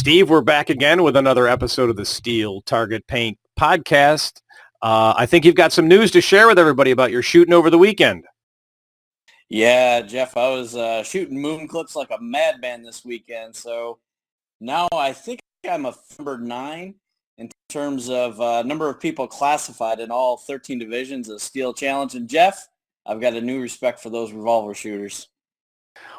Steve, we're back again with another episode of the Steel Target Paint podcast. I think you've got some news to share with everybody about your shooting over the weekend. Yeah, Jeff, I was shooting moon clips like a madman this weekend. So now I think I'm a number 9 in terms of number of people classified in all 13 divisions of Steel Challenge. And Jeff, I've got a new respect for those revolver shooters.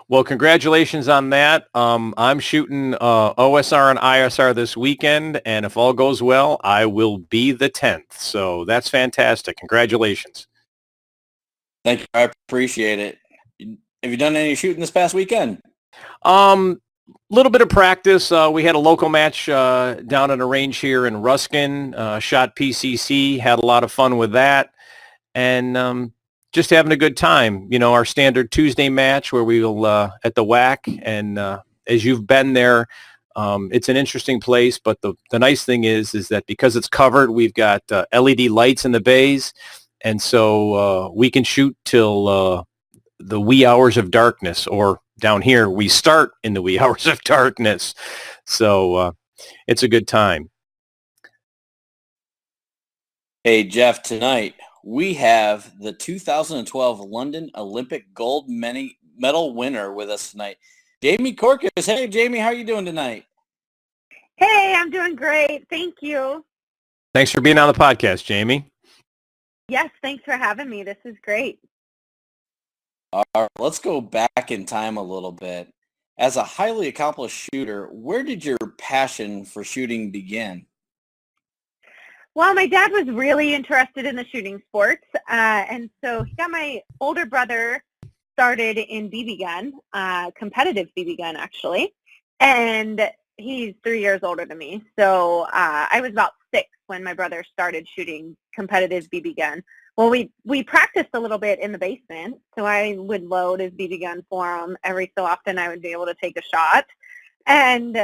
Well, congratulations on that. I'm shooting OSR and ISR this weekend, and if all goes well, I will be the 10th. So that's fantastic. Congratulations. Thank you. I appreciate it. Have you done any shooting this past weekend? Little bit of practice. We had a local match down at a range here in Ruskin. Shot PCC, had a lot of fun with that, and just having a good time. You know, our standard Tuesday match where we will at the WAC, and as you've been there, it's an interesting place. But the nice thing is that because it's covered, we've got LED lights in the bays, and so we can shoot till the wee hours of darkness, or down here we start in the wee hours of darkness. So it's a good time. Hey, Jeff, tonight we have the 2012 London Olympic gold medal winner with us tonight, Jamie Corkish. Hey, Jamie, how are you doing tonight? Hey, I'm doing great. Thank you. Thanks for being on the podcast, Jamie. Yes, thanks for having me. This is great. All right, let's go back in time a little bit. As a highly accomplished shooter, where did your passion for shooting begin? Well, my dad was really interested in the shooting sports, and so he got my older brother started in BB gun, competitive BB gun actually, and he's 3 years older than me. So I was about 6 when my brother started shooting competitive BB gun. Well, we practiced a little bit in the basement, so I would load his BB gun for him. Every so often I would be able to take a shot. And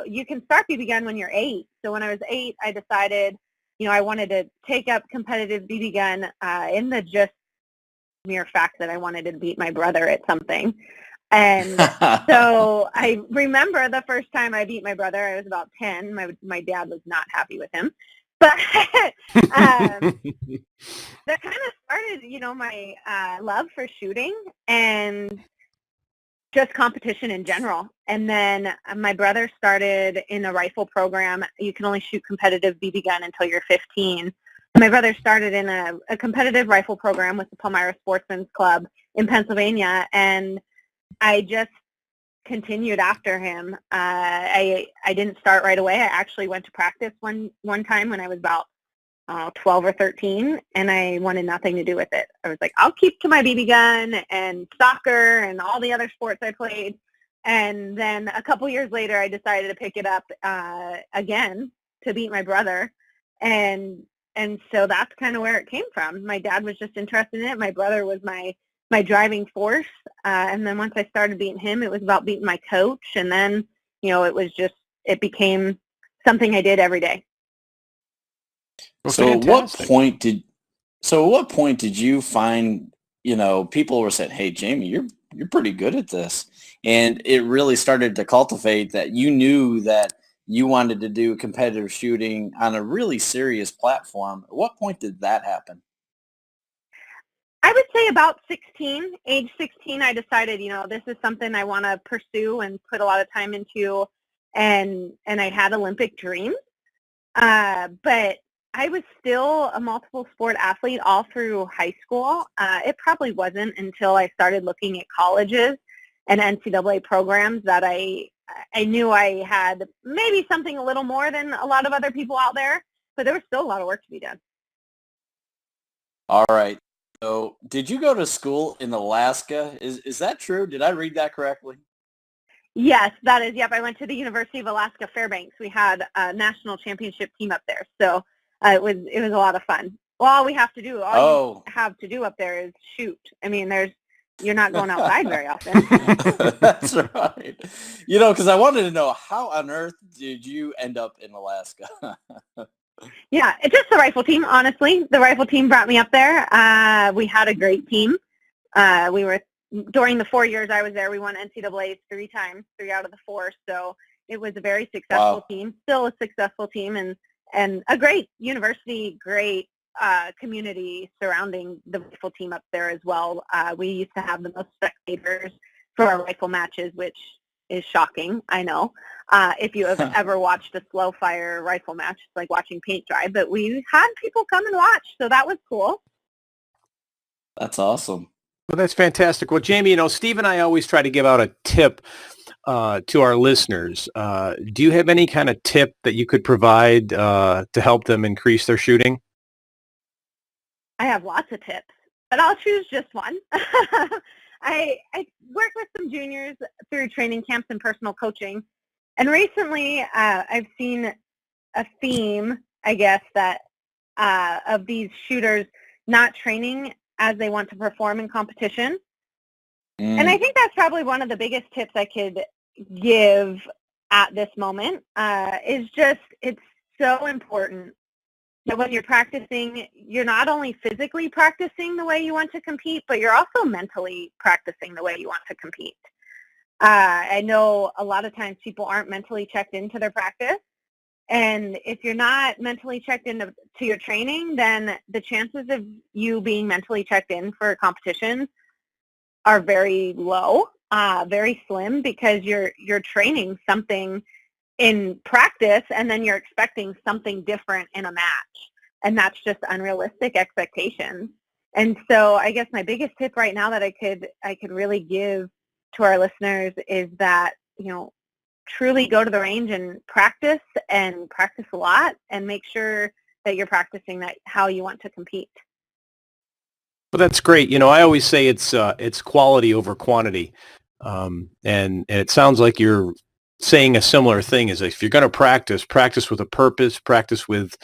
you can start BB gun when you're 8. So when I was 8, I decided, you know, I wanted to take up competitive BB gun in the just mere fact that I wanted to beat my brother at something. And so I remember the first time I beat my brother, I was about 10. My dad was not happy with him. But that kind of started, you know, my love for shooting and just competition in general. And then my brother started in a rifle program. You can only shoot competitive BB gun until you're 15. My brother started in a competitive rifle program with the Palmyra Sportsman's Club in Pennsylvania, and I just continued after him. I didn't start right away. I actually went to practice one time when I was about 12 or 13, and I wanted nothing to do with it. I was like, I'll keep to my BB gun and soccer and all the other sports I played. And then a couple years later, I decided to pick it up again to beat my brother. And so that's kind of where it came from. My dad was just interested in it. My brother was my driving force. And then once I started beating him, it was about beating my coach. And then, you know, it became something I did every day. Well, so at what fantastic. point did you find, you know, people were saying, hey, Jamie, you're pretty good at this. And it really started to cultivate that you knew that you wanted to do competitive shooting on a really serious platform. At what point did that happen? I would say about 16, age 16, I decided, you know, this is something I want to pursue and put a lot of time into, and I had Olympic dreams. But I was still a multiple sport athlete all through high school. It probably wasn't until I started looking at colleges and NCAA programs that I knew I had maybe something a little more than a lot of other people out there, but there was still a lot of work to be done. All right. So did you go to school in Alaska? Is that true? Did I read that correctly? Yes, that is. Yep, I went to the University of Alaska Fairbanks. We had a national championship team up there, so it was a lot of fun. Well, all you have to do up there is shoot. I mean, you're not going outside very often. That's right. You know, because I wanted to know, how on earth did you end up in Alaska? Yeah, it's just the rifle team, honestly. The rifle team brought me up there. We had a great team. During the 4 years I was there, we won NCAAs 3 times, 3 out of the 4. So It was a very successful Wow. team, still a successful team, and a great university, great community surrounding the rifle team up there as well. We used to have the most spectators for our rifle matches, which is shocking, I know. If you have ever watched a slow fire rifle match, it's like watching paint dry, but we had people come and watch, so that was cool. That's awesome. Well, that's fantastic. Well, Jamie, Steve and I always try to give out a tip to our listeners. Do you have any kind of tip that you could provide to help them increase their shooting? I have lots of tips, but I'll choose just one. I work with some juniors through training camps and personal coaching, and recently I've seen a theme, I guess, that of these shooters not training as they want to perform in competition. And I think that's probably one of the biggest tips I could give at this moment, is just it's so important that when you're practicing, you're not only physically practicing the way you want to compete, but you're also mentally practicing the way you want to compete. I know a lot of times people aren't mentally checked into their practice, and if you're not mentally checked into your training, then the chances of you being mentally checked in for competitions are very low, very slim, because you're training something in practice and then you're expecting something different in a match, and that's just unrealistic expectations. And so I guess my biggest tip right now that I could really give to our listeners is that, truly go to the range and practice a lot, and make sure that you're practicing that how you want to compete. Well, that's great. I always say it's quality over quantity, and it sounds like you're saying a similar thing. Is if you're going to practice with a purpose, practice with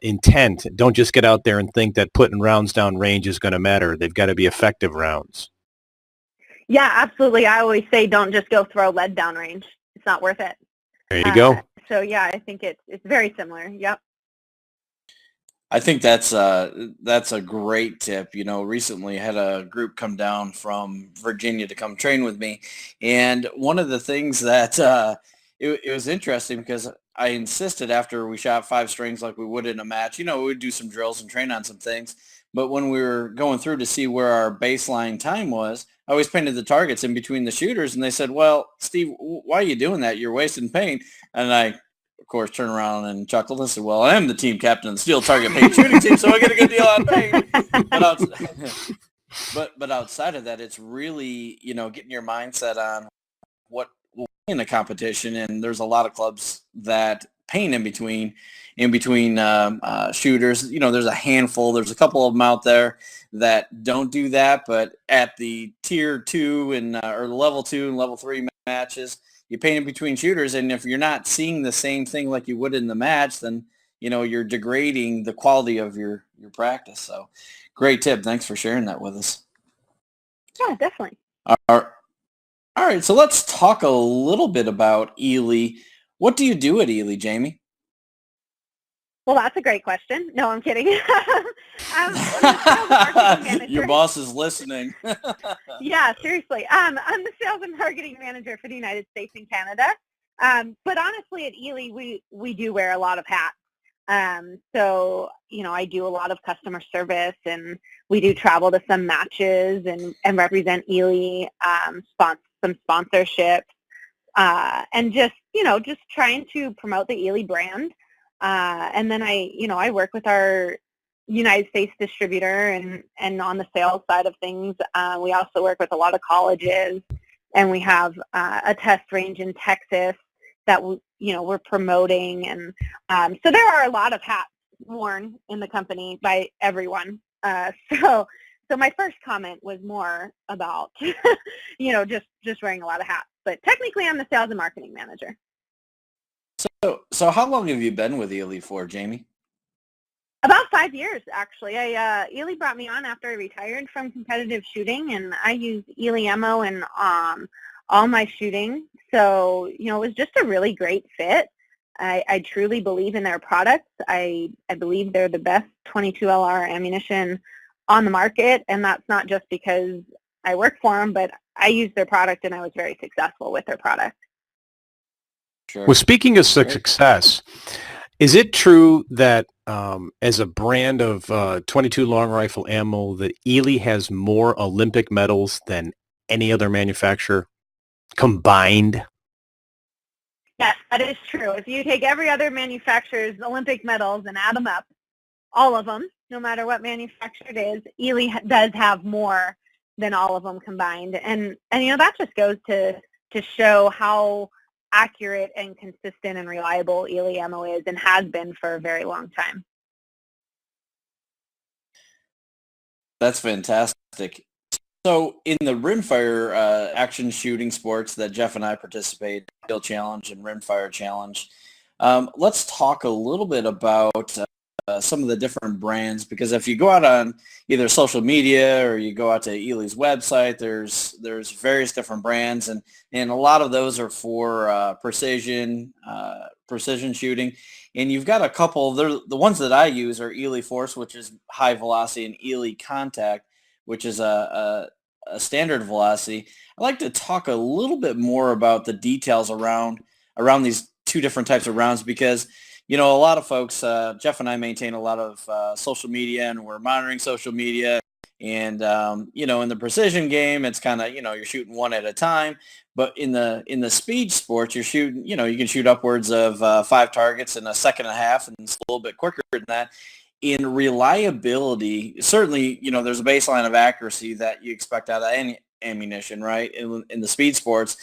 intent. Don't just get out there and think that putting rounds down range is going to matter. They've got to be effective rounds. Yeah, absolutely. I always say don't just go throw lead down range. It's not worth it. There you go. So yeah, I think it's very similar. Yep. I think that's a great tip. Recently I had a group come down from Virginia to come train with me, and one of the things that it was interesting because I insisted after we shot 5 strings like we would in a match, we would do some drills and train on some things. But when we were going through to see where our baseline time was, I always painted the targets in between the shooters, and they said, "Well, Steve, why are you doing that? You're wasting paint." And I, of course, turn around and chuckle and say, "Well, I am the team captain of the Steel Target Paint Shooting Team, so I get a good deal on paint." But outside of that, it's really, getting your mindset on what will win in a competition. And there's a lot of clubs that paint in between shooters. There's a handful. There's a couple of them out there that don't do that, but at the tier 2 and or the level 2 and level 3 matches, you paint in between shooters, and if you're not seeing the same thing like you would in the match, then you're degrading the quality of your practice. So, great tip. Thanks for sharing that with us. Yeah, definitely. All right. So let's talk a little bit about Eley. What do you do at Eley, Jamie? Well, that's a great question. No, I'm kidding. I'm the sales and marketing manager. Your boss is listening. Yeah, seriously. I'm the sales and marketing manager for the United States and Canada. But honestly, at Eley, we do wear a lot of hats. So, I do a lot of customer service, and we do travel to some matches and represent Eley, some sponsorships, and just trying to promote the Eley brand. And then I work with our United States distributor and on the sales side of things. We also work with a lot of colleges, and we have a test range in Texas that we're promoting. And so there are a lot of hats worn in the company by everyone. So my first comment was more about, just wearing a lot of hats. But technically I'm the sales and marketing manager. So how long have you been with Eley for, Jamie? About 5 years, actually. Eley brought me on after I retired from competitive shooting, and I use Eley ammo in all my shooting. So, it was just a really great fit. I truly believe in their products. I believe they're the best 22 LR ammunition on the market, and that's not just because I work for them, but I use their product, and I was very successful with their product. Sure. Well, speaking of success, is it true that as a brand of 22 long rifle ammo, that Eley has more Olympic medals than any other manufacturer combined? Yes, that is true. If you take every other manufacturer's Olympic medals and add them up, all of them, no matter what manufacturer it is, Eley does have more than all of them combined. And that just goes to show how accurate and consistent and reliable Eley ammo is and has been for a very long time. That's fantastic. So in the rimfire action shooting sports that Jeff and I participate, Steel Challenge and Rimfire Challenge, let's talk a little bit about some of the different brands, because if you go out on either social media or you go out to Eley's website, there's various different brands, and a lot of those are for precision shooting. And you've got a couple. The ones that I use are Eley Force, which is high velocity, and Eley Contact, which is a standard velocity. I'd like to talk a little bit more about the details around these two different types of rounds, because a lot of folks, Jeff and I maintain a lot of social media, and we're monitoring social media. And, in the precision game, it's kind of, you're shooting one at a time. But in the speed sports, you're shooting, you can shoot upwards of 5 targets in a second and a half, and it's a little bit quicker than that. In reliability, certainly, there's a baseline of accuracy that you expect out of any ammunition, right, in the speed sports.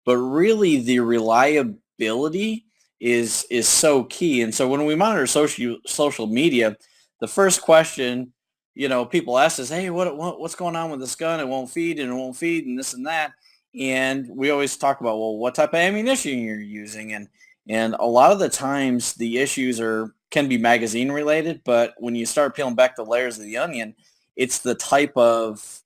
But really, the reliability is so key. And so when we monitor social media, the first question, people ask us, hey, what's going on with this gun? It won't feed and this and that. And we always talk about, well, what type of ammunition you're using. And a lot of the times the issues can be magazine related, but when you start peeling back the layers of the onion, it's the type of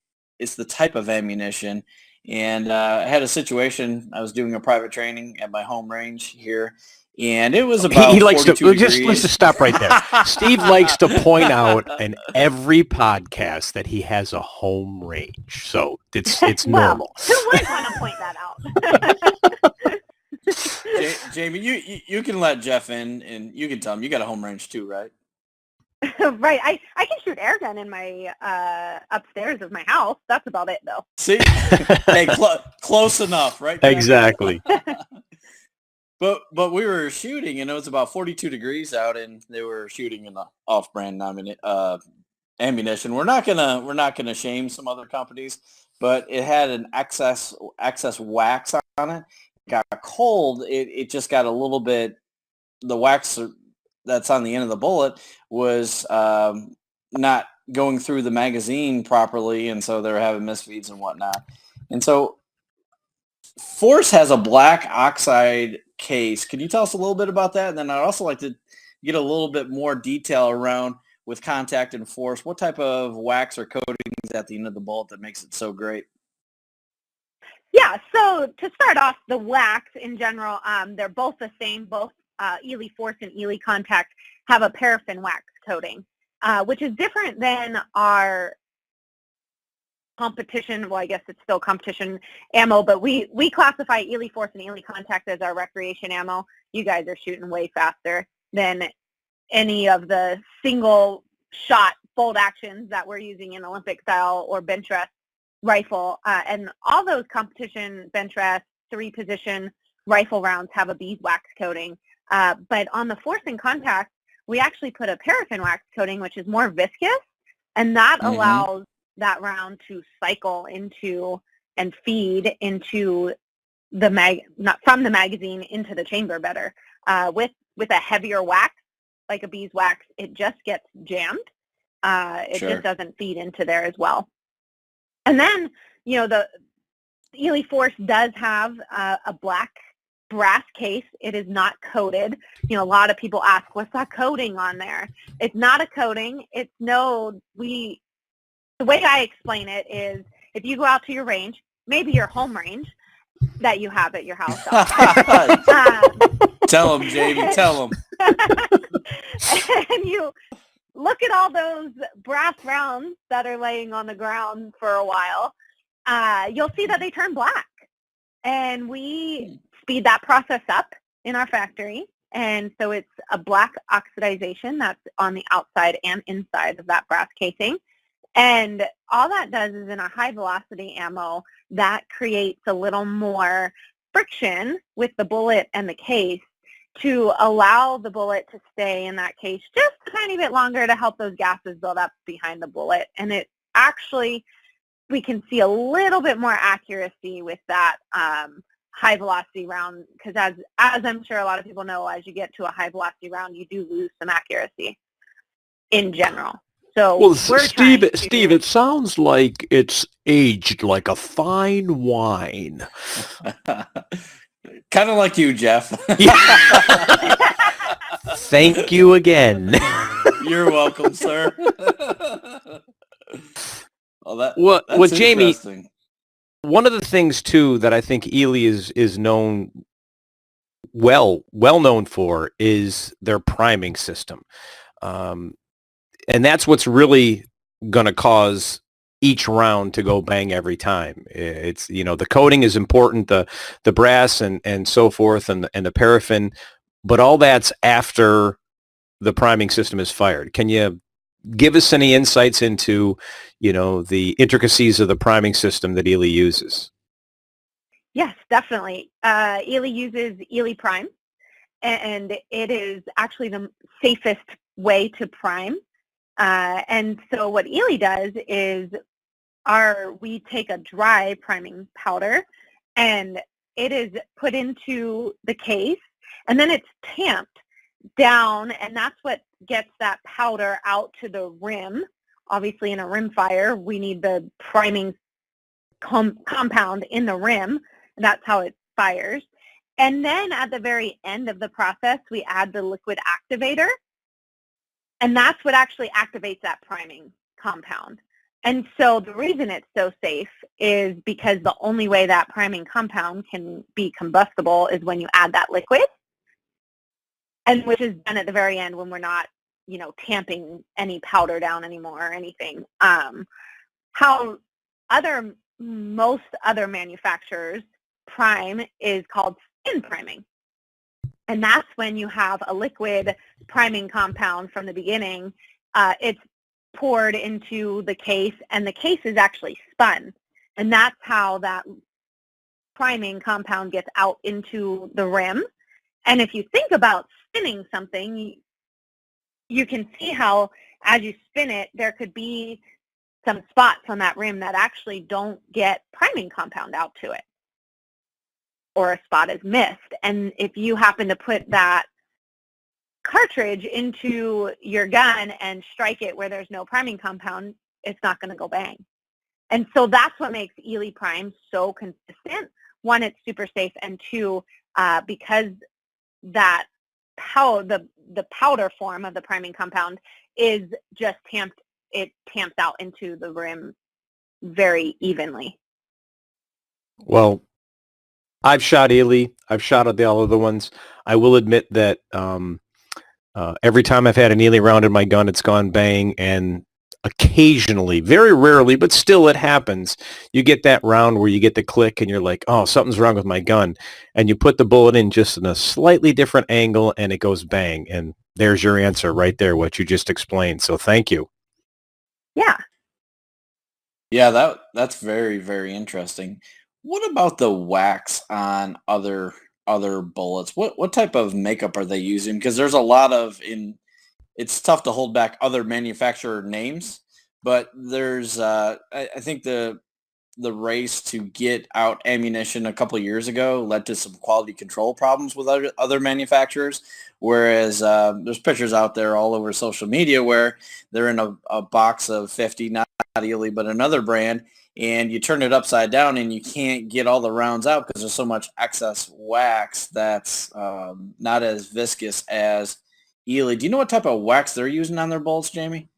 ammunition. And I had a situation. I was doing a private training at my home range here, and it was about he likes 42 to degrees. let's just stop right there. Steve likes to point out in every podcast that he has a home range, so it's normal. Who wouldn't want to point that out? Jamie, you can let Jeff in, and you can tell him you got a home range too, right? Right. I can shoot air gun in my upstairs of my house. That's about it, though. See, hey, close enough, right? Jeff? Exactly. But we were shooting, and it was about 42 degrees out, and they were shooting in the off-brand ammunition. We're not gonna shame some other companies, but it had an excess wax on it. It got cold. It just got a little bit. The wax that's on the end of the bullet was not going through the magazine properly, and so they were having misfeeds and whatnot. And so Force has a black oxide case. Can you tell us a little bit about that? And then I'd also like to get a little bit more detail around, with Contact and Force, what type of wax or coating is at the end of the bullet that makes it so great? Yeah, so to start off, the wax in general, they're both the same. Both Eley Force and Eley Contact have a paraffin wax coating, which is different than our competition. Well, I guess it's still competition ammo, but we classify Eley Force and Eley Contact as our recreation ammo. You guys are shooting way faster than any of the single shot bolt actions that we're using in Olympic style or bench rest rifle. And all those competition bench rest 3-position rifle rounds have a beeswax coating. But on the Force and Contact, we actually put a paraffin wax coating, which is more viscous, and that allows that round to cycle into and feed into the from the magazine into the chamber better. With a heavier wax, like a beeswax, it just gets jammed. It just doesn't feed into there as well. And then, the Eley Force does have a black brass case. It is not coated. A lot of people ask, what's that coating on there? It's not a coating. The way I explain it is, if you go out to your range, maybe your home range that you have at your house. Tell them, Jamie, tell them. And you look at all those brass rounds that are laying on the ground for a while, you'll see that they turn black. And we speed that process up in our factory. And so it's a black oxidization that's on the outside and inside of that brass casing. And all that does is in a high velocity ammo, that creates a little more friction with the bullet and the case to allow the bullet to stay in that case just a tiny bit longer to help those gases build up behind the bullet. And it actually, we can see a little bit more accuracy with that high velocity round, because as I'm sure a lot of people know, as you get to a high velocity round, you do lose some accuracy in general. So well, Steve, it sounds like it's aged like a fine wine. Kind of like you, Jeff. Thank you again. You're welcome, sir. Well, that's Jamie, interesting. one of the things too that I think Eley is known well known for is their priming system, and that's what's really going to cause each round to go bang every time. It's, you know, the coating is important, the brass and so forth, and the paraffin, but all that's after the priming system is fired. Can you give us any insights into, you know, the intricacies of the priming system that Eley uses? Yes, definitely. Eley uses Eley Prime, and it is actually the safest way to prime. And so what Eley does is we take a dry priming powder, and it is put into the case, and then it's tamped down, and that's what gets that powder out to the rim. Obviously, in a rim fire, we need the priming compound in the rim, and that's how it fires. And then at the very end of the process, we add the liquid activator, and that's what actually activates that priming compound. And so the reason it's so safe is because the only way that priming compound can be combustible is when you add that liquid, and which is done at the very end when we're not, you know, tamping any powder down anymore or anything. How most other manufacturers prime is called spin priming. And that's when you have a liquid priming compound from the beginning. It's poured into the case, and the case is actually spun. And that's how that priming compound gets out into the rim. And if you think about spinning something, you can see how as you spin it, there could be some spots on that rim that actually don't get priming compound out to it, or a spot is missed. And if you happen to put that cartridge into your gun and strike it where there's no priming compound, it's not going to go bang. And so that's what makes Eley Prime so consistent. One, it's super safe, and two, because that the powder form of the priming compound is just tamped, it tamps out into the rim very evenly. Well, I've shot Eley. I've shot at the all other ones. I will admit that every time I've had an Eley round in my gun, it's gone bang, and occasionally, very rarely, but still it happens, you get that round where you get the click and you're like, oh, something's wrong with my gun, and you put the bullet in just in a slightly different angle and it goes bang, and there's your answer right there, what you just explained. So thank you. Yeah, that's very, very interesting. What about the wax on other bullets? What type of makeup are they using? Because there's a lot of it's tough to hold back other manufacturer names, but there's I think the race to get out ammunition a couple of years ago led to some quality control problems with other manufacturers. Whereas there's pictures out there all over social media where they're in a box of 50, not Eley, but another brand, and you turn it upside down and you can't get all the rounds out because there's so much excess wax that's not as viscous as Eley. Do you know what type of wax they're using on their bullets, Jamie?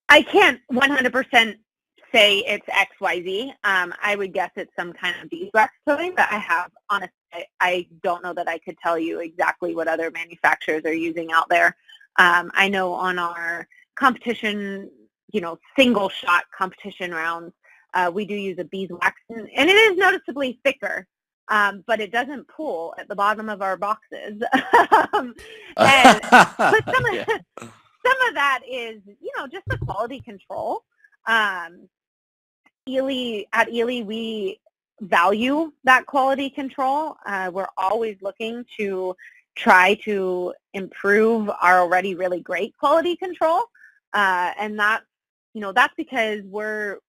I can't 100% say it's XYZ. I would guess it's some kind of beeswax coating, but honestly, I don't know that I could tell you exactly what other manufacturers are using out there. I know on our competition, single shot competition rounds, we do use a beeswax, and it is noticeably thicker but it doesn't pool at the bottom of our boxes. But Yeah. some of that is, just the quality control. At Eley, we value that quality control. We're always looking to try to improve our already really great quality control. And that's because we're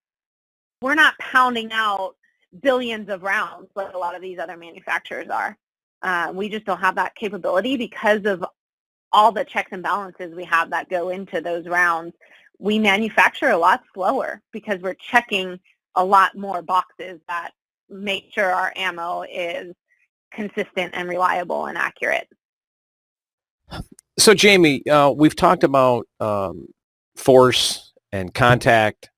not pounding out billions of rounds like a lot of these other manufacturers are. We just don't have that capability because of all the checks and balances we have that go into those rounds. We manufacture a lot slower because we're checking a lot more boxes that make sure our ammo is consistent and reliable and accurate. So Jamie, we've talked about force and contact,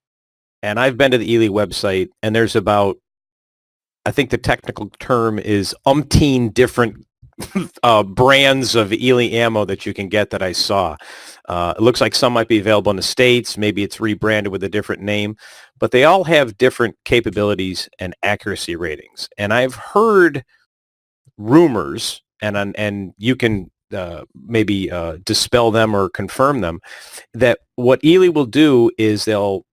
and I've been to the Eley website, and there's about, I think the technical term is umpteen different brands of Eley ammo that you can get that I saw. It looks like some might be available in the States. Maybe it's rebranded with a different name, but they all have different capabilities and accuracy ratings. And I've heard rumors, and you can maybe dispel them or confirm them, that what Eley will do is they'll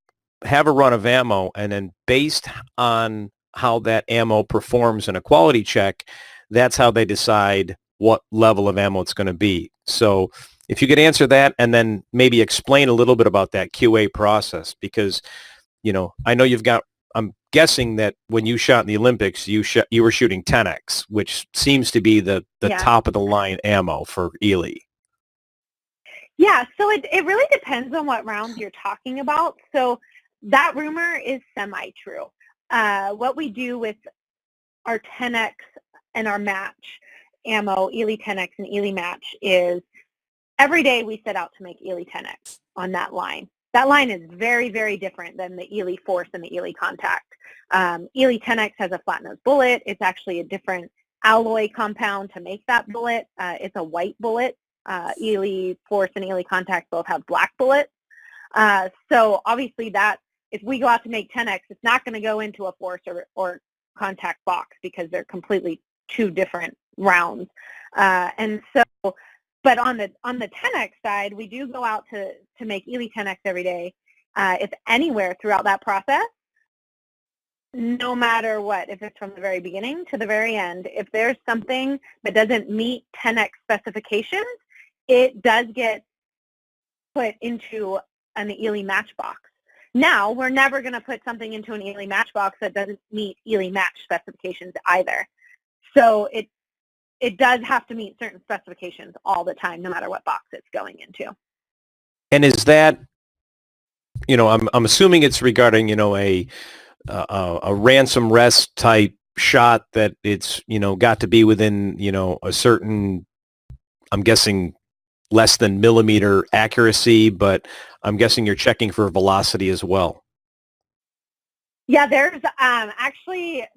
have a run of ammo, and then based on how that ammo performs in a quality check, that's how they decide what level of ammo it's going to be. So if you could answer that and then maybe explain a little bit about that QA process, because, I know I'm guessing that when you shot in the Olympics, you were shooting 10X, which seems to be the top of the line ammo for Eley. Yeah, so it really depends on what rounds you're talking about. So that rumor is semi-true. What we do with our 10X and our match ammo, Eley 10X and Eley match, is every day we set out to make Eley 10X on that line. That line is very, very different than the Eley Force and the Eley Contact. Eley 10X has a flat nose bullet. It's actually a different alloy compound to make that bullet. It's a white bullet. Eley Force and Eley Contact both have black bullets. So obviously if we go out to make 10X, it's not going to go into a Force or Contact box because they're completely two different rounds. But on the 10X side, we do go out to make Eley 10X every day. If anywhere throughout that process, no matter what, if it's from the very beginning to the very end, if there's something that doesn't meet 10X specifications, it does get put into an Eley matchbox. Now, we're never going to put something into an Eley matchbox that doesn't meet Eley match specifications either. So it does have to meet certain specifications all the time, no matter what box it's going into. And is that, I'm assuming it's regarding, a ransom rest type shot that it's, got to be within, a certain, I'm guessing, less than millimeter accuracy, but I'm guessing you're checking for velocity as well. Yeah, there's hundreds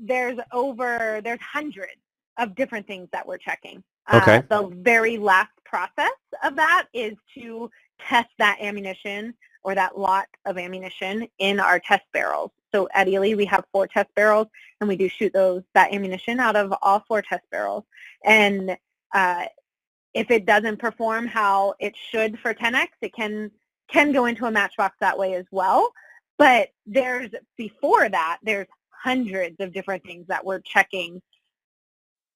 of different things that we're checking. Okay. The very last process of that is to test that ammunition or that lot of ammunition in our test barrels. So at Eley, we have 4 test barrels, and we do shoot that ammunition out of all 4 test barrels. And if it doesn't perform how it should for 10X, it can go into a matchbox that way as well. But before that, there's hundreds of different things that we're checking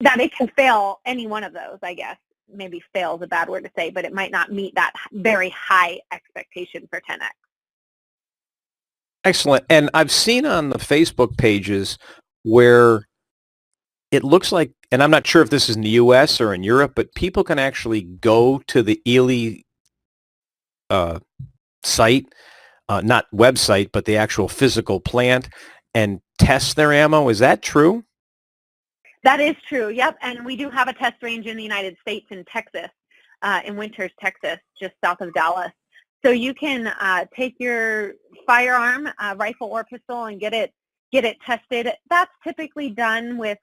that it can fail any one of those, I guess. Maybe fail is a bad word to say, but it might not meet that very high expectation for 10X. Excellent. And I've seen on the Facebook pages where it looks like, and I'm not sure if this is in the U.S. or in Europe, but people can actually go to the Eley site, not website, but the actual physical plant, and test their ammo. Is that true? That is true, yep. And we do have a test range in the United States in Texas, in Winters, Texas, just south of Dallas. So you can take your firearm, rifle or pistol, and get it tested. That's typically done with,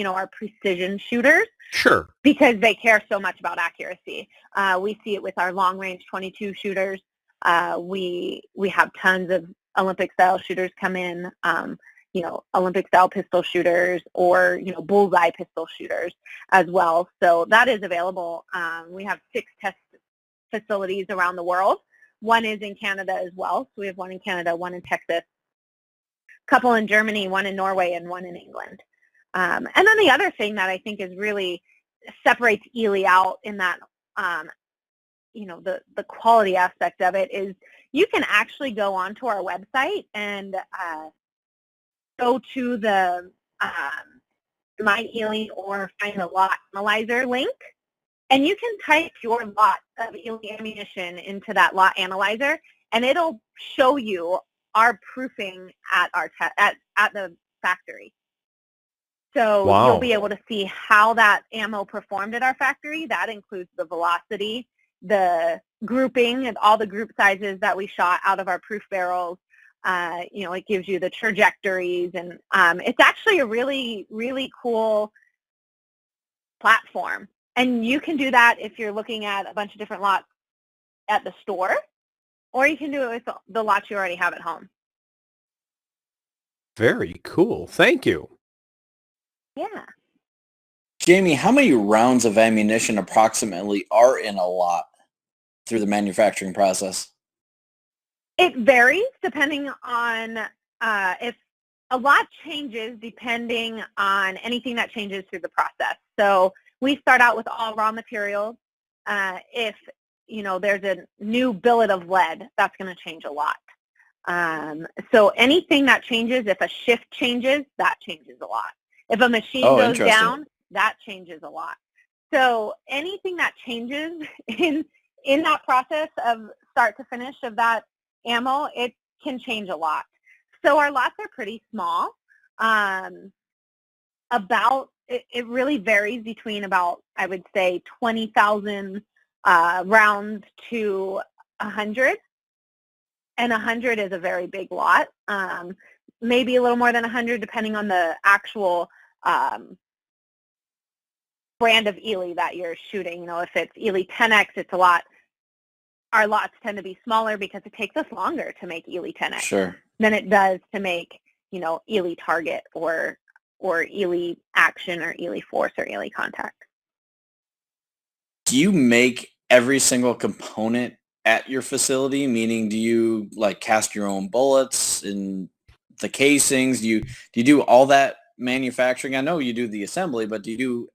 our precision shooters. Sure. Because they care so much about accuracy. We see it with our long-range 22 shooters. We have tons of Olympic-style shooters come in. Olympic style pistol shooters or, bullseye pistol shooters as well. So that is available. We have 6 test facilities around the world. One is in Canada as well. So we have one in Canada, one in Texas, a couple in Germany, one in Norway, and one in England. And then the other thing that I think is really separates Eley out in that, the quality aspect of it is you can actually go onto our website and go to the My Eley or Find a Lot Analyzer link, and you can type your lot of Eley ammunition into that lot analyzer, and it'll show you our proofing at our at the factory. So Wow. You'll be able to see how that ammo performed at our factory. That includes the velocity, the grouping, and all the group sizes that we shot out of our proof barrels. It gives you the trajectories, and it's actually a really, really cool platform. And you can do that if you're looking at a bunch of different lots at the store, or you can do it with the lots you already have at home. Very cool. Thank you. Yeah. Jamie, how many rounds of ammunition approximately are in a lot through the manufacturing process? It varies depending on if a lot changes depending on anything that changes through the process. So we start out with all raw materials. If there's a new billet of lead, that's going to change a lot. So anything that changes, if a shift changes, that changes a lot. If a machine goes down, that changes a lot. So anything that changes in that process of start to finish of that ammo, it can change a lot. So our lots are pretty small. It really varies between about, I would say, 20,000 rounds to 100. And 100 is a very big lot. Maybe a little more than 100 depending on the actual brand of Eley that you're shooting. If it's Eley 10X, it's a lot. Our lots tend to be smaller because it takes us longer to make Eley 10X than it does to make, Eley Target or Eley Action or Eley Force or Eley Contact. Do you make every single component at your facility? Meaning, do you cast your own bullets and the casings? Do you do all that manufacturing? I know you do the assembly, but do you do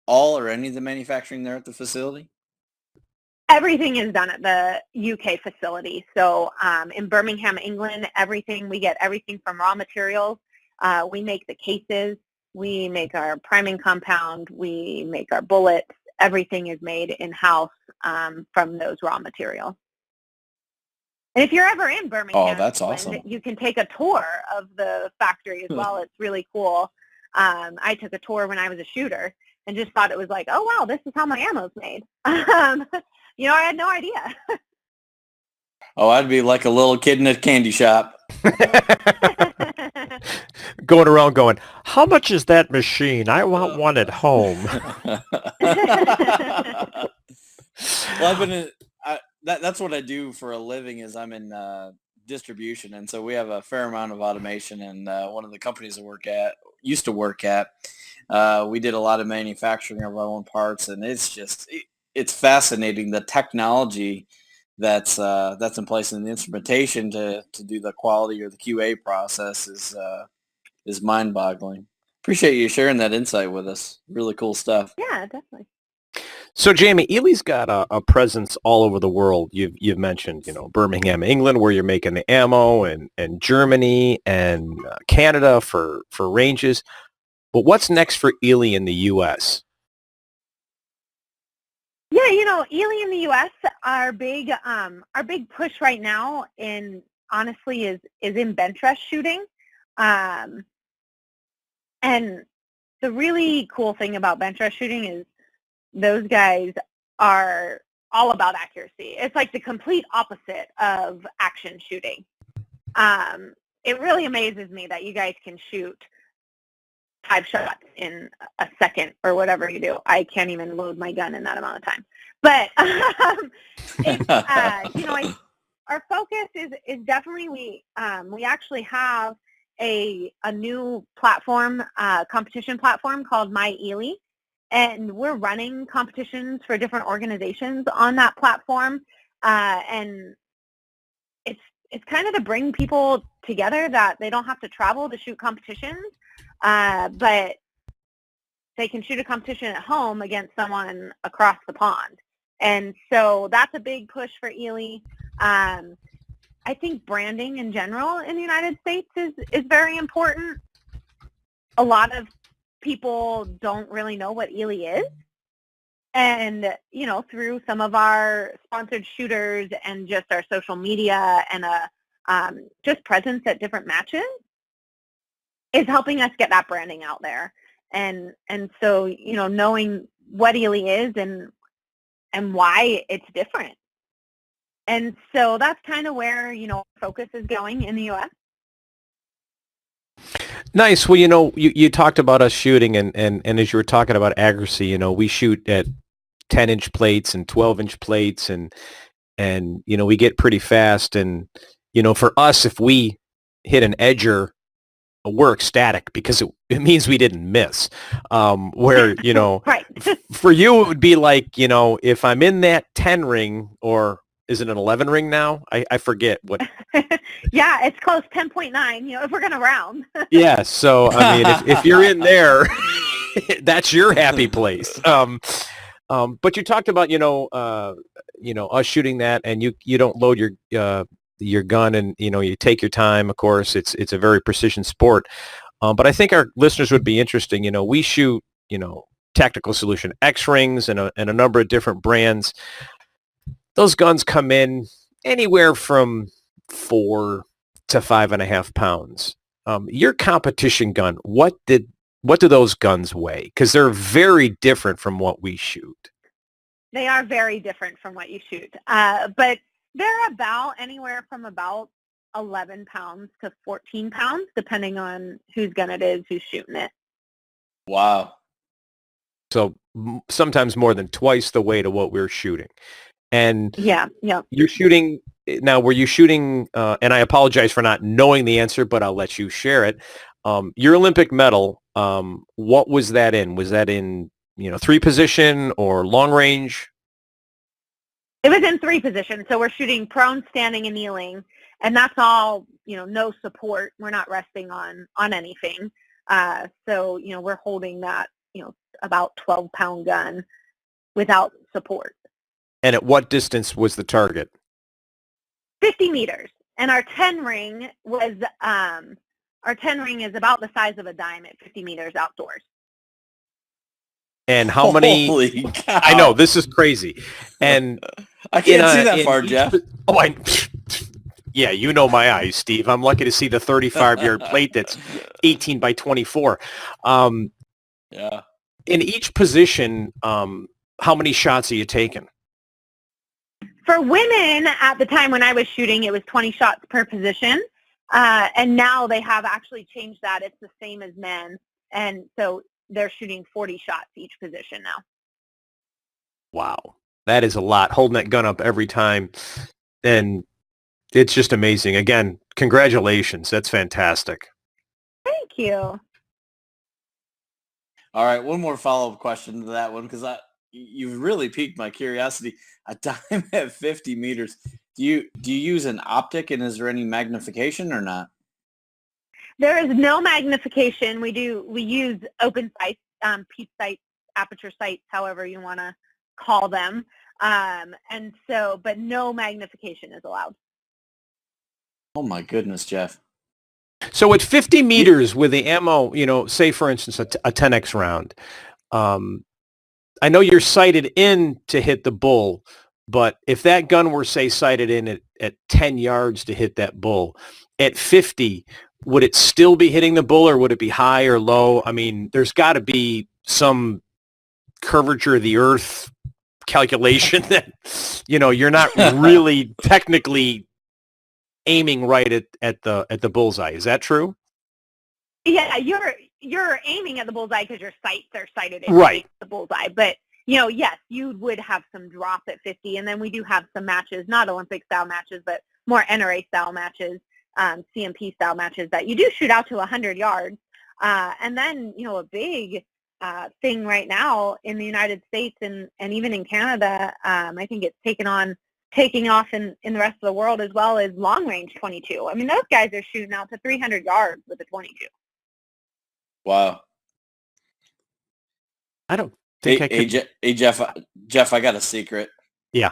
all or any of the manufacturing there at the facility? Everything is done at the UK facility. So in Birmingham, England, we get everything from raw materials. We make the cases. We make our priming compound. We make our bullets. Everything is made in-house from those raw materials. And if you're ever in Birmingham, that's England, awesome. You can take a tour of the factory as well. It's really cool. I took a tour when I was a shooter and just thought it was like, oh, wow, this is how my ammo's made. I had no idea. Oh, I'd be like a little kid in a candy shop. Going around going, how much is that machine? I want one at home. Well, that's what I do for a living is I'm in distribution. And so we have a fair amount of automation. And one of the companies I used to work at, we did a lot of manufacturing of our own parts. And it's fascinating. The technology that's in place in the instrumentation to do the quality or the QA process is mind-boggling. Appreciate you sharing that insight with us. Really cool stuff. Yeah, definitely. So, Jamie, Eley's got a presence all over the world. You've mentioned, Birmingham, England, where you're making the ammo, and Germany and Canada for ranges. But what's next for Eley in the U.S.? Yeah, Eley in the U.S., our big push right now, honestly, is in bench rest shooting. And the really cool thing about bench rest shooting is those guys are all about accuracy. It's like the complete opposite of action shooting. It really amazes me that you guys can shoot 5 shots in a second or whatever you do. I can't even load my gun in that amount of time. But our focus is definitely we actually have a new platform, competition platform called Eley, and we're running competitions for different organizations on that platform, and it's kind of to bring people together that they don't have to travel to shoot competitions, but they can shoot a competition at home against someone across the pond. And so that's a big push for Eley. I think branding in general in the United States is very important. A lot of people don't really know what Eley is. And, through some of our sponsored shooters and just our social media and just presence at different matches is helping us get that branding out there. And so, knowing what Eley is and why it's different. And so that's kind of where, focus is going in the U.S. Nice. Well, you talked about us shooting, and as you were talking about accuracy, we shoot at 10-inch plates and 12-inch plates, and we get pretty fast. And, for us, if we hit an edger, we're ecstatic because it means we didn't miss. Where, Right. For you, it would be like, if I'm in that 10 ring, or is it an 11 ring now? I forget what. Yeah, it's close, 10.9, if we're going to round. Yeah. So, I mean, if you're in there, that's your happy place. But you talked about, us shooting that, and you don't load your gun, and, you take your time. Of course, it's a very precision sport. But I think our listeners would be interesting. We shoot, Tactical Solution X rings and a number of different brands. Those guns come in anywhere from 4 to 5.5 pounds. Your competition gun, what do those guns weigh? Because they're very different from what we shoot. They are very different from what you shoot. But they're anywhere from about 11 pounds to 14 pounds, depending on whose gun it is, who's shooting it. Wow. So sometimes more than twice the weight of what we're shooting. And yeah. You're shooting now. Were you shooting? And I apologize for not knowing the answer, but I'll let you share it. Your Olympic medal. What was that in? Was that in 3 position or long range? It was in 3 positions. So we're shooting prone, standing, and kneeling, and that's all. No support. We're not resting on anything. So we're holding that about 12-pound gun without support. And at what distance was the target? 50 meters. And our 10 ring was, our 10 ring is about the size of a dime at 50 meters outdoors. And how many? Holy cow. I know, this is crazy. And I can't see that far, Jeff. Yeah, you know my eyes, Steve. I'm lucky to see the 35-yard plate that's 18 by 24. Yeah. In each position, how many shots are you taking? For women, at the time when I was shooting, it was 20 shots per position. And now they have actually changed that. It's the same as men. And so they're shooting 40 shots each position now. Wow. That is a lot, holding that gun up every time. And it's just amazing. Again, congratulations. That's fantastic. Thank you. All right, one more follow-up question to that one, because you've really piqued my curiosity. A dime at 50 meters. Do you use an optic, and is there any magnification or not? There is no magnification. We use open sights, peep sights, aperture sights, however you want to call them. And so, but no magnification is allowed. Oh my goodness, Jeff. So at 50 meters with the ammo, say for instance a 10X round, I know you're sighted in to hit the bull, but if that gun were, say, sighted in at 10 yards to hit that bull, at 50, would it still be hitting the bull, or would it be high or low? I mean, there's got to be some curvature of the earth calculation that, you're not really technically aiming right at the bullseye. Is that true? Yeah, you're aiming at the bullseye because your sights are sighted in right the bullseye. But yes, you would have some drop at 50, and then we do have some matches, not Olympic style matches, but more NRA style matches CMP style matches that you do shoot out to 100 yards. And then, a big thing right now in the United States and even in Canada, I think it's taking off in the rest of the world as well, as long range 22. I mean, those guys are shooting out to 300 yards with a 22. Wow. I don't think I could. Hey, Jeff, I got a secret. Yeah.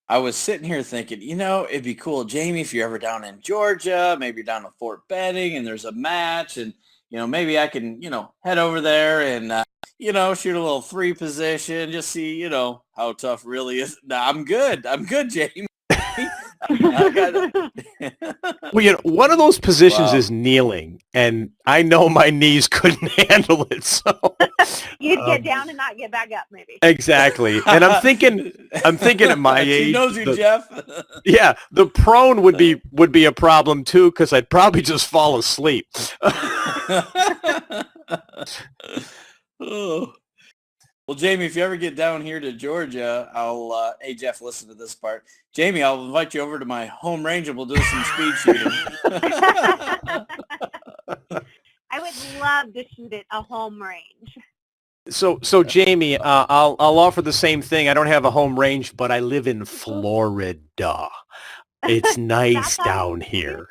I was sitting here thinking, it'd be cool, Jamie, if you're ever down in Georgia, maybe you're down in Fort Benning and there's a match, and, maybe I can, head over there and, shoot a little 3 position, just see, how tough really is. Nah, I'm good, Jamie. I got it. Well, one of those positions Wow. is kneeling, and I know my knees couldn't handle it. So You'd get down and not get back up, maybe. Exactly. And I'm thinking at my age. She knows you, Jeff. Yeah, the prone would be a problem too, because I'd probably just fall asleep. Oh. Well, Jamie, if you ever get down here to Georgia, I'll, hey, Jeff, listen to this part. Jamie, I'll invite you over to my home range and we'll do some speed shooting. I would love to shoot at a home range. So Jamie, I'll offer the same thing. I don't have a home range, but I live in Florida. It's nice down here.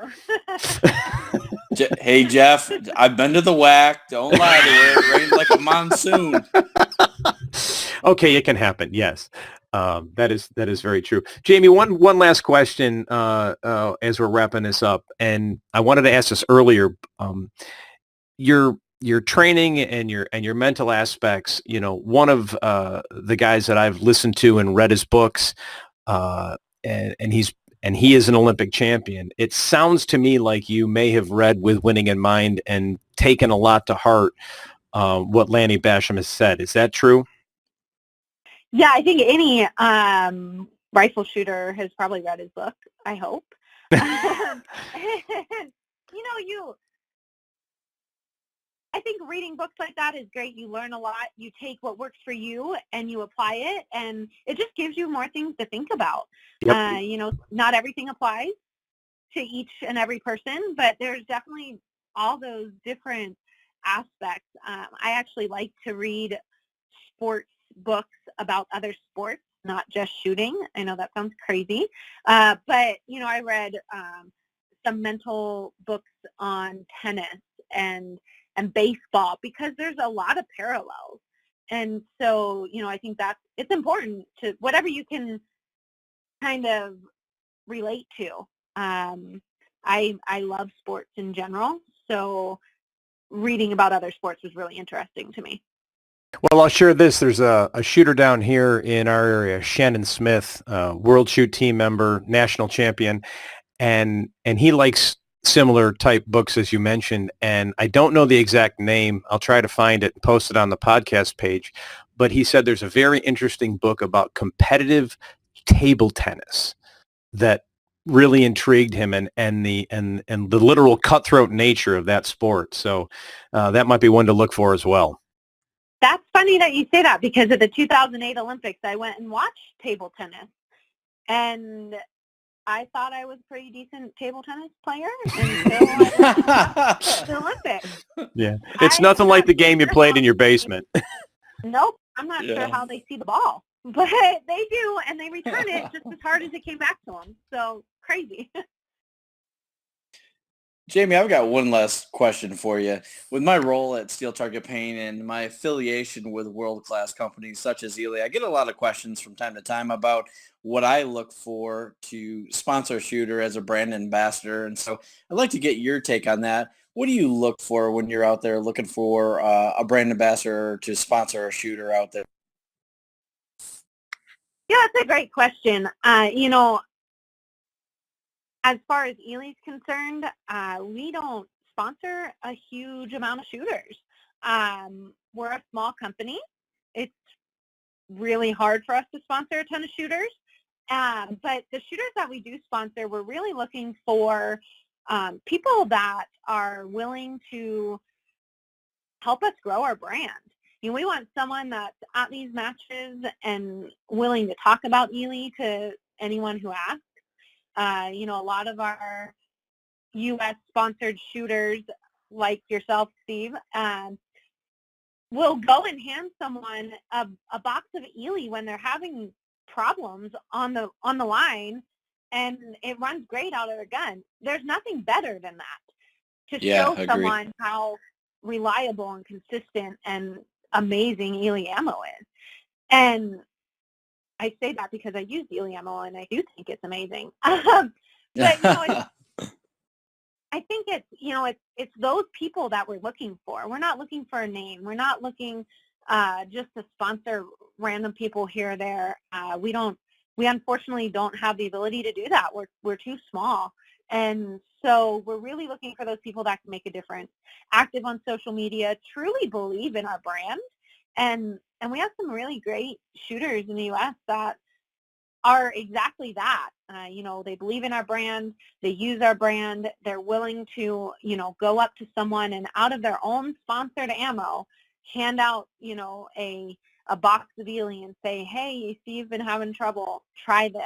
Hey, Jeff, I've been to the WAC. Don't lie to it. It rains like a monsoon. Okay, it can happen. Yes, that is very true. Jamie, one last question as we're wrapping this up, and I wanted to ask this earlier. Your training and your mental aspects. One of the guys that I've listened to and read his books, and he is an Olympic champion. It sounds to me like you may have read With Winning in Mind and taken a lot to heart what Lanny Basham has said. Is that true? Yeah, I think any rifle shooter has probably read his book, I hope. I think reading books like that is great. You learn a lot. You take what works for you and you apply it, and it just gives you more things to think about. Yep. Not everything applies to each and every person, but there's definitely all those different aspects. I actually like to read sports books about other sports, not just shooting. I know that sounds crazy, but I read some mental books on tennis and baseball, because there's a lot of parallels. And so, I think it's important to whatever you can kind of relate to. I love sports in general, so reading about other sports was really interesting to me. Well, I'll share this. There's a shooter down here in our area, Shannon Smith, World Shoot Team member, national champion, and he likes similar type books as you mentioned, and I don't know the exact name. I'll try to find it and post it on the podcast page. But he said there's a very interesting book about competitive table tennis that really intrigued him, and the literal cutthroat nature of that sport. So that might be one to look for as well. That's funny that you say that, because at the 2008 Olympics, I went and watched table tennis, and I thought I was a pretty decent table tennis player until I went to the Olympics. Yeah, it's nothing like the game you played in your basement. Nope, I'm not sure how they see the ball, but they do, and they return it just as hard as it came back to them. So crazy. Jamie, I've got one last question for you. With my role at Steel Target Paint and my affiliation with world-class companies such as Eley, I get a lot of questions from time to time about what I look for to sponsor a shooter as a brand ambassador. And so I'd like to get your take on that. What do you look for when you're out there looking for a brand ambassador to sponsor a shooter out there? Yeah, that's a great question. As far as Eley's concerned, we don't sponsor a huge amount of shooters. We're a small company. It's really hard for us to sponsor a ton of shooters. But the shooters that we do sponsor, we're really looking for people that are willing to help us grow our brand. We want someone that's at these matches and willing to talk about Eley to anyone who asks. A lot of our U.S. sponsored shooters like yourself, Steve, will go and hand someone a box of Eley when they're having problems on the line, and it runs great out of their gun. There's nothing better than that to show agreed. someone how reliable and consistent and amazing Eley ammo is. And I say that because I use Eley ammo, and I do think it's amazing. But I think it's those people that we're looking for. We're not looking for a name. We're not looking just to sponsor random people here or there. We unfortunately don't have the ability to do that. We're too small. And so we're really looking for those people that can make a difference, active on social media, truly believe in our brand. And we have some really great shooters in the U.S. that are exactly that. They believe in our brand, they use our brand, they're willing to, go up to someone and out of their own sponsored ammo, hand out, a box of Eley and say, hey, you see you've been having trouble, try this.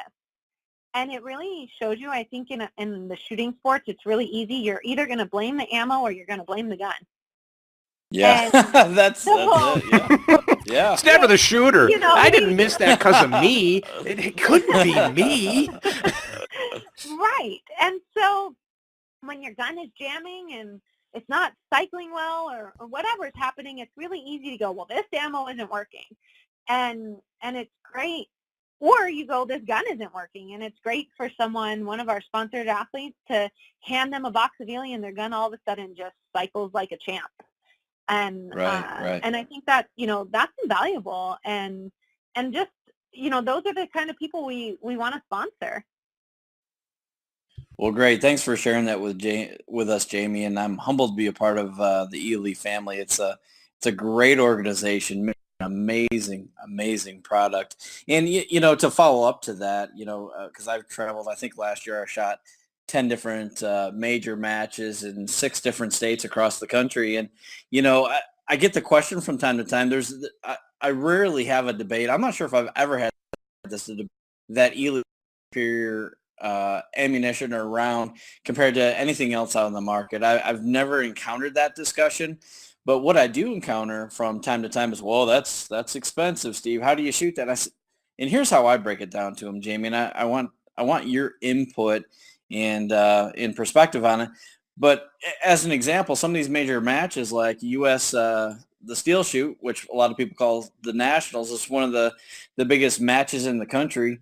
And it really shows you, I think, in the shooting sports, it's really easy. You're either going to blame the ammo or you're going to blame the gun. Yeah, that's it. Yeah. Yeah. It's never the shooter. I didn't miss that because of me. It couldn't be me. Right. And so when your gun is jamming and it's not cycling well or whatever is happening, it's really easy to go, well, this ammo isn't working. And it's great. Or you go, this gun isn't working. And it's great for someone, one of our sponsored athletes, to hand them a box of Eley and their gun all of a sudden just cycles like a champ. And right. And I think that, that's invaluable. And just, those are the kind of people we want to sponsor. Well, great. Thanks for sharing that with us, Jamie. And I'm humbled to be a part of the Eley family. It's a great organization, amazing product. And to follow up to that, because I've traveled. I think last year I shot 10 different major matches in 6 different states across the country. And I get the question from time to time. I rarely have a debate. I'm not sure if I've ever had this debate that Eley superior ammunition or round compared to anything else out on the market. I've never encountered that discussion, but what I do encounter from time to time is, well, that's expensive, Steve. How do you shoot that? And here's how I break it down to him, Jamie. And I want your input and in perspective on it. But as an example, some of these major matches like U.S. The Steel Shoot, which a lot of people call the Nationals, is one of the biggest matches in the country.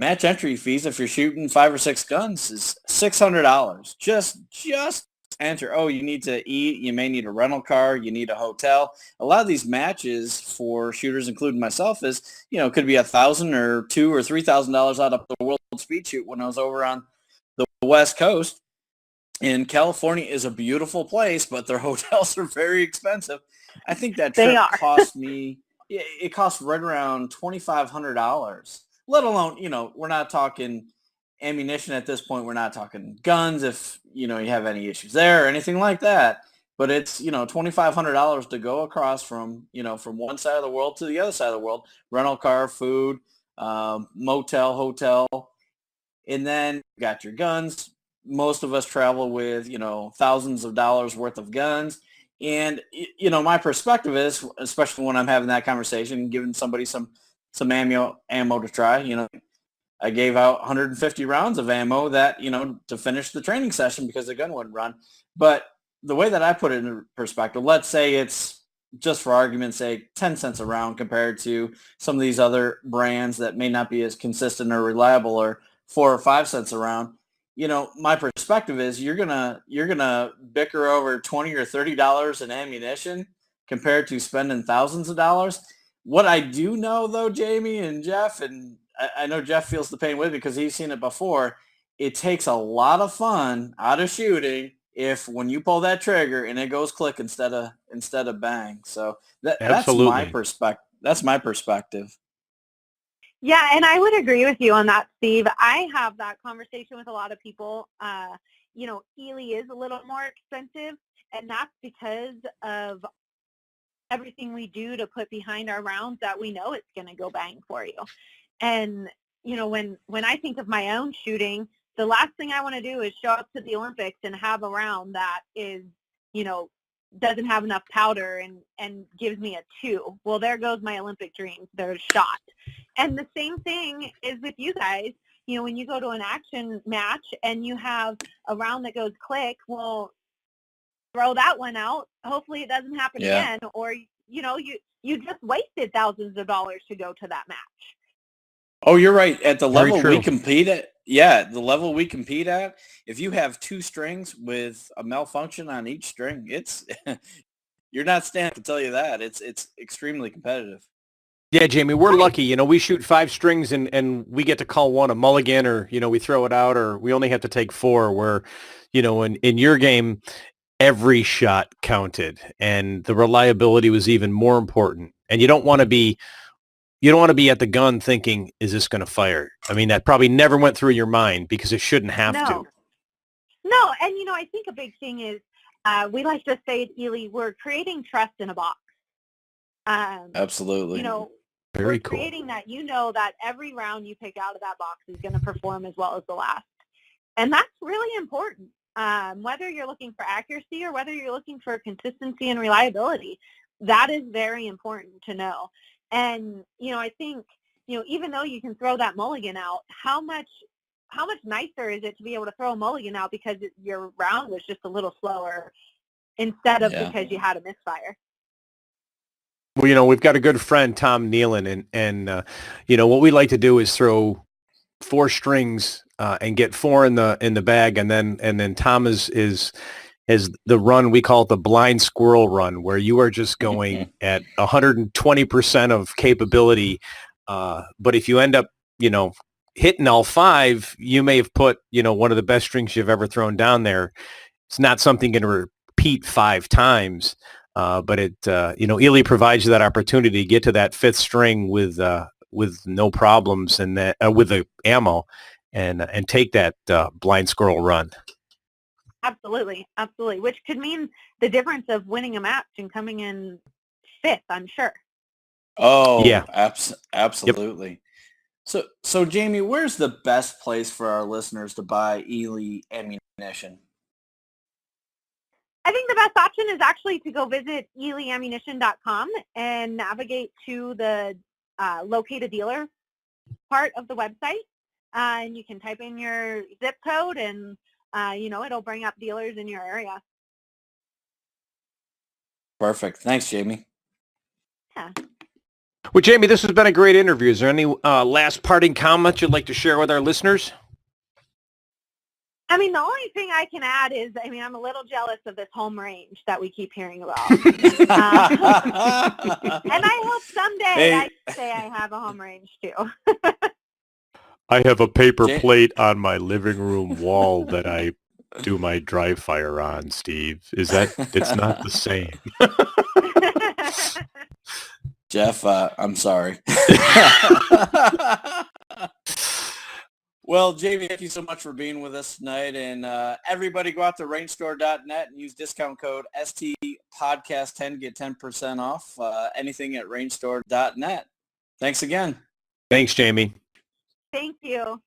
Match entry fees, if you're shooting 5 or 6 guns, is $600. Just enter. Oh, you need to eat. You may need a rental car. You need a hotel. A lot of these matches for shooters, including myself, is could be $1,000 or $2,000 or $3,000 out of the World Speed Shoot when I was over on the West Coast. And California is a beautiful place, but their hotels are very expensive. I think that trip cost me. It cost right around $2,500. Let alone, we're not talking ammunition at this point. We're not talking guns if, you have any issues there or anything like that. But it's, $2,500 to go across from, from one side of the world to the other side of the world. Rental car, food, motel, hotel. And then you got your guns. Most of us travel with, thousands of dollars worth of guns. And, my perspective is, especially when I'm having that conversation, giving somebody some ammo to try. I gave out 150 rounds of ammo that, to finish the training session because the gun wouldn't run. But the way that I put it in perspective, let's say it's, just for argument's sake, 10 cents a round compared to some of these other brands that may not be as consistent or reliable, or 4 or 5 cents a round. My perspective is you're gonna bicker over $20 or $30 in ammunition compared to spending thousands of dollars. What I do know, though, Jamie and Jeff, and I know Jeff feels the pain with me because he's seen it before, it takes a lot of fun out of shooting if when you pull that trigger and it goes click instead of bang. So that's my perspective. That's my perspective. Yeah, and I would agree with you on that, Steve. I have that conversation with a lot of people. Eley is a little more expensive, and that's because of everything we do to put behind our rounds that we know it's going to go bang for you. And, when I think of my own shooting, the last thing I want to do is show up to the Olympics and have a round that is, doesn't have enough powder and gives me a 2. Well, there goes my Olympic dreams. They're shot. And the same thing is with you guys. When you go to an action match and you have a round that goes click, well, throw that one out. Hopefully it doesn't happen again. Or, you just wasted thousands of dollars to go to that match. Oh, you're right. At the Very level true. we compete at, the level we compete at, if you have 2 strings with a malfunction on each string, it's you're not standing to tell you that. It's extremely competitive. Yeah, Jamie, we're lucky. We shoot 5 strings and we get to call one a mulligan, or, we throw it out, or we only have to take 4, where, in your game, every shot counted and the reliability was even more important. And you don't want to be at the gun thinking, is this going to fire? I mean, that probably never went through your mind because it shouldn't have to. No, and I think a big thing is we like to say at Eley, we're creating trust in a box. Absolutely. Very we're cool. creating that that every round you pick out of that box is going to perform as well as the last. And that's really important, whether you're looking for accuracy or whether you're looking for consistency and reliability. That is very important to know. And, I think, even though you can throw that mulligan out, how much nicer is it to be able to throw a mulligan out because your round was just a little slower instead of because you had a misfire? Well, we've got a good friend, Tom Nealon, and what we like to do is throw 4 strings and get 4 in the bag, and then Tom is the run, we call it the blind squirrel run, where you are just going at 120% of capability. But if you end up, hitting all 5, you may have put, one of the best strings you've ever thrown down there. It's not something going to repeat 5 times. But it, Eley provides you that opportunity to get to that 5th string with no problems and that with the ammo and take that blind squirrel run. Absolutely, which could mean the difference of winning a match and coming in 5th, I'm sure. Oh, yeah, absolutely. Yep. So Jamie, where's the best place for our listeners to buy Eley ammunition? I think the best option is actually to go visit eleyammunition.com and navigate to the locate a dealer part of the website. And you can type in your zip code and, it'll bring up dealers in your area. Perfect. Thanks, Jamie. Yeah. Well, Jamie, this has been a great interview. Is there any last parting comments you'd like to share with our listeners? I mean, the only thing I can add is, I'm a little jealous of this home range that we keep hearing about. And I hope someday I can say I have a home range too. I have a paper plate on my living room wall that I do my dry fire on, Steve. It's not the same. Jeff, I'm sorry. Well, Jamie, thank you so much for being with us tonight. And everybody go out to rangestore.net and use discount code STPodcast10 to get 10% off anything at rangestore.net. Thanks again. Thanks, Jamie. Thank you.